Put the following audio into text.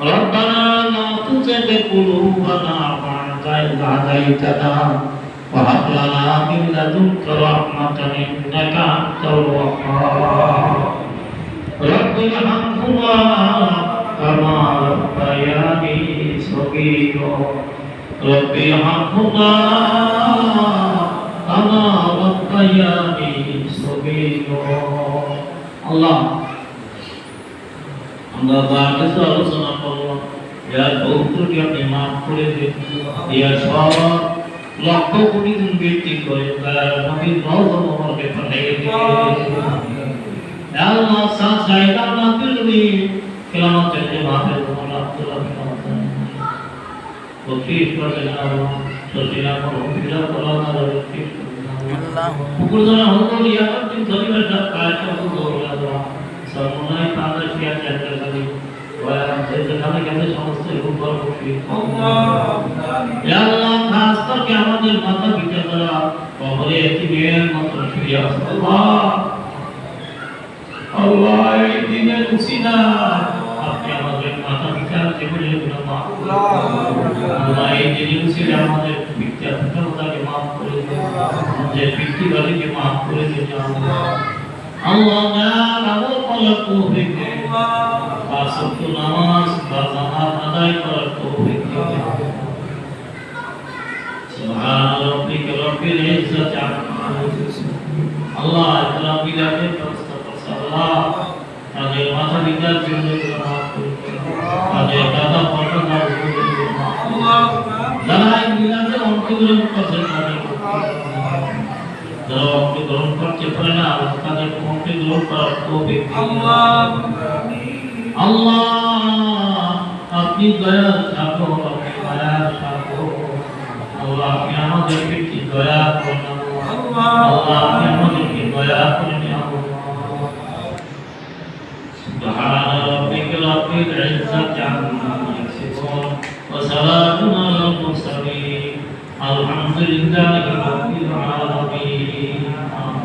ربنا لا تزغ قلوبنا بعد إذ هديتنا وهب لنا من لدنك رحمة إنك أنت الوهاب رب ارحمهما كما ربياني صغيرا رب ارحمهما كما ربياني صغيرا الله আমরা যা কিছু আলোচনা করলাম যার বহুত্রটি আপনি মাফ করে দিন ইয়া সব লক্ষ কোটি গুণ বৃদ্ধি করে তার নবীর রওজা মোবারকে পাঠিয়ে দিন ইয়া আল্লাহ সাইদা মাহফিলনি কিয়ামতের যে মাহফিল আল্লাহ তাআলা কিয়ামতের তৌফিক করে আল্লাহ সজিলা করো বিলা করো না তৌফিক আল্লাহ কুকুরজনা হলো ইয়া দিন ধরিবার সব কাজ করো আল্লাহ সর্বনাই তাদের শেয়ার জানতে পারি ওয়া যেখানে কেন সমস্ত উপর বসি ইয়া আল্লাহ খাস করে আমাদের মাতা পিতারা কবরে একটি মেয়ের মতো শুয়ে আছে আল্লাহ এই দিনের উসিলা আপনি আমাদের মাতা পিতার জীবনের গুনাহ মাফ করুন আল্লাহ এই দিনের উসিলা আমাদের পিতা পিতাকে মাফ করে দিন আমাদের পিতৃবাড়িকে মাফ করে দিন আল্লাহ আমল করার তৌফিক দিন পাঁচ ওয়াক্ত নামাজ বা জামাত আদায় করার তৌফিক দিন সুবহান রাব্বিকা রাব্বিল ইজ্জাতি আম্মা ইয়াসিফুন আল্লাহ ইকরাম বিলাদের ব্যবস্থা করছে আল্লাহ তাদের মাথা পিতার জন্য মাফ করুন তাদের দাদা পরদার জন্য আল্লাহ যারা এই বিলাদের অংশগ্রহণ করছেন তাদের যারা অংশগ্রহণ করতে পারে না তাদের অংশগ্রহণ করার তৌফিক আল্লাহ আপনি দয়া থাকো আপনি দয়া থাকো আল্লাহ আপনি আমাদেরকে কি দয়া করুন আল্লাহ আপনি আমাদেরকে দয়া করুন সুবহান রাব্বিকা রাব্বিল ইজ্জাতি আম্মা ইয়াসিফুন ওয়া সালামুন আলাল মুরসালিন আলহামদুলিল্লাহি